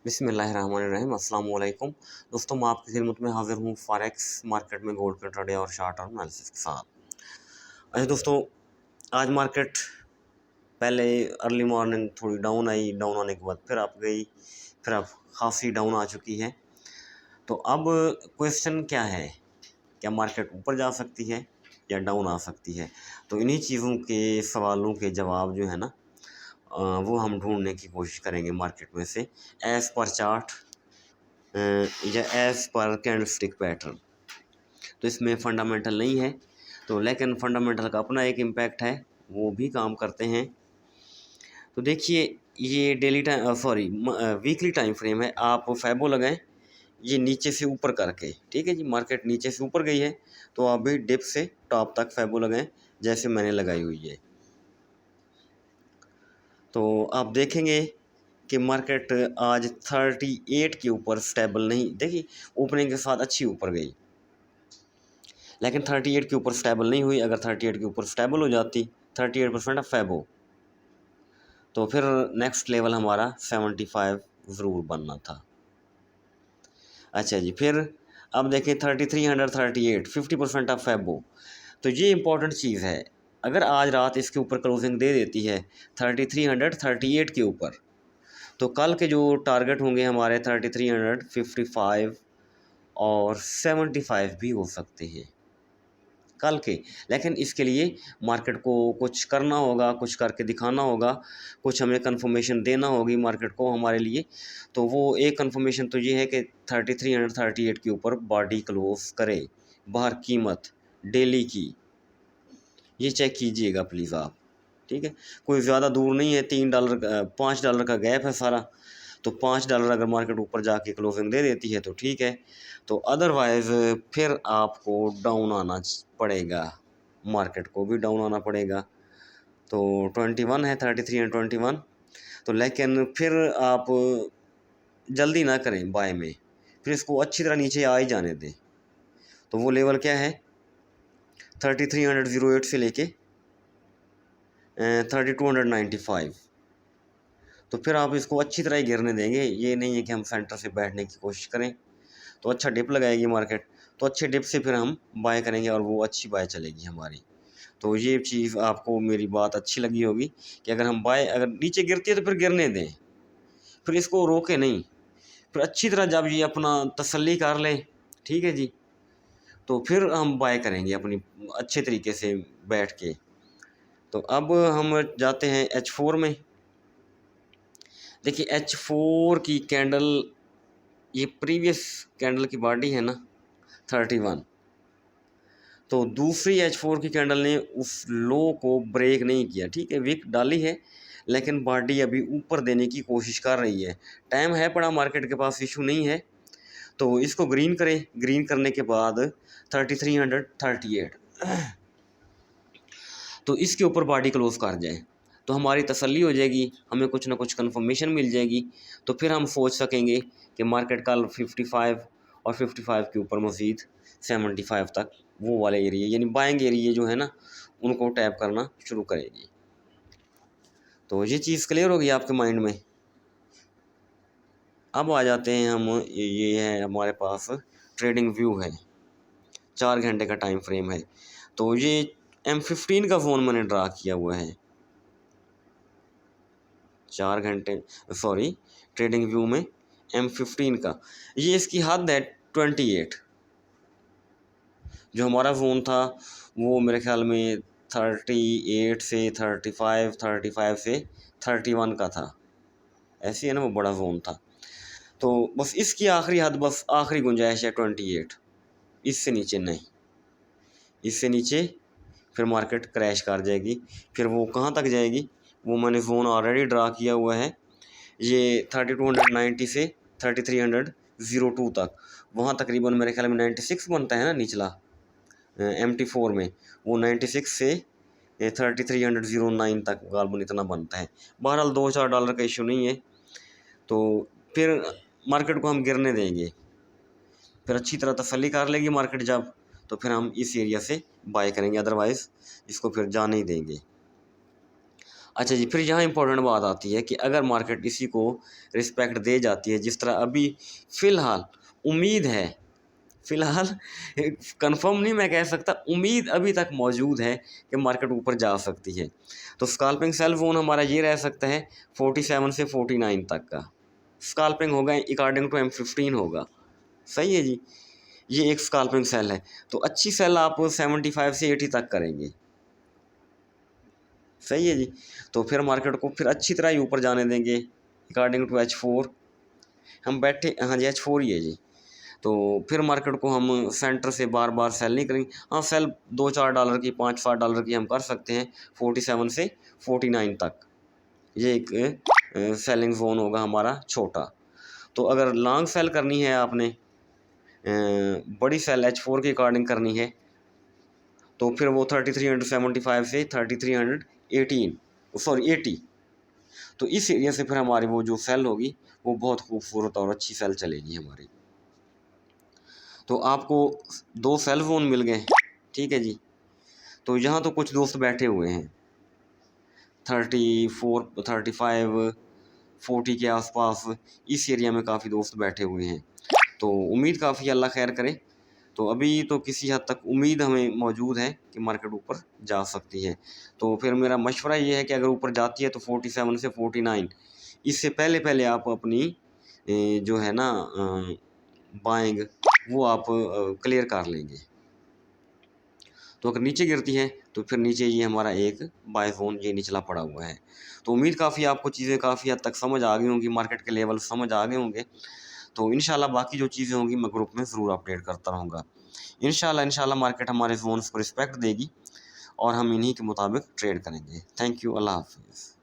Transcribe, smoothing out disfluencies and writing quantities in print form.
बिस्मिल्लाहिर्रहमानिर्रहीम अस्सलाम वालेकुम दोस्तों, मैं आपकी खिदमत में हाज़िर हूँ फॉरेक्स मार्केट में गोल्ड का ट्रेड और शार्ट टर्म एनालिसिस के साथ। अच्छा दोस्तों, आज मार्केट पहले अर्ली मॉर्निंग थोड़ी डाउन आई, डाउन आने के बाद फिर अप गई, फिर अब खासी डाउन आ चुकी है। तो अब क्वेश्चन क्या है, क्या मार्केट ऊपर जा सकती है या डाउन आ सकती है? तो इन्हीं चीज़ों के सवालों के जवाब जो है ना, वो हम ढूंढने की कोशिश करेंगे मार्केट में से एज़ पर चार्ट या एज़ पर कैंडलस्टिक पैटर्न। तो इसमें फंडामेंटल नहीं है, तो लेकिन फंडामेंटल का अपना एक इम्पैक्ट है, वो भी काम करते हैं। तो देखिए, ये daily time weekly time frame है। आप फैबो लगाएं, ये नीचे से ऊपर करके, ठीक है जी, मार्केट नीचे से ऊपर गई है तो आप भी डिप से टॉप तक फैबो लगाएं जैसे मैंने लगाई हुई है। तो आप देखेंगे कि मार्केट आज 38 के ऊपर स्टेबल नहीं, देखिए ओपनिंग के साथ अच्छी ऊपर गई, लेकिन 38 के ऊपर स्टेबल नहीं हुई। अगर 38 के ऊपर स्टेबल हो जाती 38% ऑफ फैबो, तो फिर नेक्स्ट लेवल हमारा 75 ज़रूर बनना था। अच्छा जी, फिर अब देखें 3338, 50% ऑफ फैबो। तो ये इंपॉर्टेंट चीज़ है, अगर आज रात इसके ऊपर क्लोजिंग दे देती है 3338 के ऊपर, तो कल के जो टारगेट होंगे हमारे 3355 और 75 भी हो सकते हैं कल के। लेकिन इसके लिए मार्केट को कुछ करना होगा, कुछ करके दिखाना होगा, कुछ हमें कंफर्मेशन देना होगी मार्केट को हमारे लिए। तो वो एक कंफर्मेशन तो ये है कि 3338 के ऊपर बॉडी क्लोज करे, बाहर कीमत डेली की, ये चेक कीजिएगा प्लीज़ आप, ठीक है। कोई ज़्यादा दूर नहीं है, $3 $5 का गैप है सारा। तो $5 अगर मार्केट ऊपर जाके क्लोजिंग दे देती है तो ठीक है, तो अदरवाइज़ फिर आपको डाउन आना पड़ेगा, मार्केट को भी डाउन आना पड़ेगा। तो 21 है, 33 एंड 21। तो लेकिन फिर आप जल्दी ना करें बाय में, फिर इसको अच्छी तरह नीचे आ ही जाने दें। तो वो लेवल क्या है, 3308 से लेके 3295। तो फिर आप इसको अच्छी तरह ही गिरने देंगे, ये नहीं है कि हम सेंटर से बैठने की कोशिश करें। तो अच्छा डिप लगाएगी मार्केट, तो अच्छे डिप से फिर हम बाय करेंगे और वो अच्छी बाय चलेगी हमारी। तो ये चीज़ आपको मेरी बात अच्छी लगी होगी कि अगर हम बाय, अगर नीचे गिरती है तो फिर गिरने दें, फिर इसको रोके नहीं, फिर अच्छी तरह जब ये अपना तसल्ली कर लें, ठीक है जी, तो फिर हम बाय करेंगे अपनी अच्छे तरीके से बैठ के। तो अब हम जाते हैं H4 में। देखिए H4 की कैंडल, ये प्रीवियस कैंडल की बॉडी है ना 31, तो दूसरी H4 की कैंडल ने उस लो को ब्रेक नहीं किया, ठीक है, विक डाली है लेकिन बॉडी अभी ऊपर देने की कोशिश कर रही है। टाइम है पड़ा, मार्केट के पास इशू नहीं है, तो इसको ग्रीन करें। ग्रीन करने के बाद 3338, तो इसके ऊपर बॉडी क्लोज कर जाए तो हमारी तसल्ली हो जाएगी, हमें कुछ ना कुछ कंफर्मेशन मिल जाएगी। तो फिर हम सोच सकेंगे कि मार्केट कल 55 और 55 के ऊपर मज़ीद 75 तक वो वाले एरिए, यानी बाइंग एरिए जो है ना, उनको टैप करना शुरू करेगी। तो ये चीज़ क्लियर होगी आपके माइंड में। अब आ जाते हैं हम, ये है हमारे पास ट्रेडिंग व्यू है, 4 घंटे का टाइम फ्रेम है। तो ये M15 का फ़ोन मैंने ड्रा किया हुआ है, 4 घंटे, सॉरी, ट्रेडिंग व्यू में M15 का, ये इसकी हद है 28। जो हमारा ज़ोन था वो मेरे ख्याल में 38 से 35, 35 से 31 का था, ऐसे है ना, वो बड़ा ज़ोन था। तो बस इसकी आखिरी हद, बस आखिरी गुंजाइश है 28, इससे नीचे नहीं, इससे नीचे फिर मार्केट क्रैश कर जाएगी। फिर वो कहाँ तक जाएगी, वो मैंने ज़ोन ऑलरेडी ड्रा किया हुआ है, ये 3290 से 3302 तक, वहाँ तकरीबन मेरे ख्याल में 96 बनता है ना निचला, MT4 में वो 96 से 3309 तक गालबन इतना बनता है। बहरहाल $2-4 का इशू नहीं है, तो फिर मार्केट को हम गिरने देंगे, फिर अच्छी तरह तसल्ली कर लेगी मार्केट जब, तो फिर हम इस एरिया से बाय करेंगे, अदरवाइज़ इसको फिर जाने ही देंगे। अच्छा जी, फिर यहाँ इंपॉर्टेंट बात आती है कि अगर मार्केट इसी को रिस्पेक्ट दे जाती है, जिस तरह अभी फ़िलहाल उम्मीद है, फ़िलहाल कंफर्म नहीं मैं कह सकता, उम्मीद अभी तक मौजूद है कि मार्केट ऊपर जा सकती है। तो स्कैल्पिंग सेल ज़ोन हमारा ये रह सकता है 47 से 49 तक का। स्कैल्पिंग होगा अकॉर्डिंग टू M15 होगा। सही है जी, ये एक स्कैल्पिंग सेल है। तो अच्छी सेल आप 75 से 80 तक करेंगे। सही है जी, तो फिर मार्केट को फिर अच्छी तरह ही ऊपर जाने देंगे अकॉर्डिंग टू H4। हम बैठे, हाँ जी H4 ही है जी। तो फिर मार्केट को हम सेंटर से बार बार सेल नहीं करेंगे। हाँ, सेल $2-4 की, $5-7 की हम कर सकते हैं 47 से 49 तक। ये एक सेलिंग जोन होगा हमारा छोटा। तो अगर लॉन्ग सेल करनी है आपने, बड़ी सेल H4 के अकॉर्डिंग करनी है, तो फिर वो 3375 से 3318, सॉरी 80, तो इस एरिया से फिर हमारी वो जो सेल होगी वो बहुत खूबसूरत और अच्छी सेल चलेगी हमारी। तो आपको 2 सेल फ़ोन मिल गए, ठीक है जी। तो यहाँ तो कुछ दोस्त बैठे हुए हैं 34, 35, 40 के आसपास, इस एरिया में काफ़ी दोस्त बैठे हुए हैं। तो उम्मीद काफ़ी, अल्लाह खैर करे। तो अभी तो किसी हद तक उम्मीद हमें मौजूद है कि मार्केट ऊपर जा सकती है। तो फिर मेरा मशवरा ये है कि अगर ऊपर जाती है तो 47 से 49, इससे पहले पहले आप अपनी जो है ना बाइंग, वो आप क्लियर कर लेंगे। तो अगर नीचे गिरती है तो फिर नीचे ये हमारा एक बाय जोन ये निचला पड़ा हुआ है। तो उम्मीद काफ़ी आपको चीज़ें काफ़ी हद तक समझ आ गई होंगी, मार्केट के लेवल समझ आ गए होंगे। तो इंशाल्लाह बाकी जो चीज़ें होंगी मैं ग्रुप में ज़रूर अपडेट करता रहूँगा। इंशाल्लाह मार्केट हमारे ज़ोन्स को रिस्पेक्ट देगी और हम इन्हीं के मुताबिक ट्रेड करेंगे। थैंक यू, अल्लाह हाफ़िज़।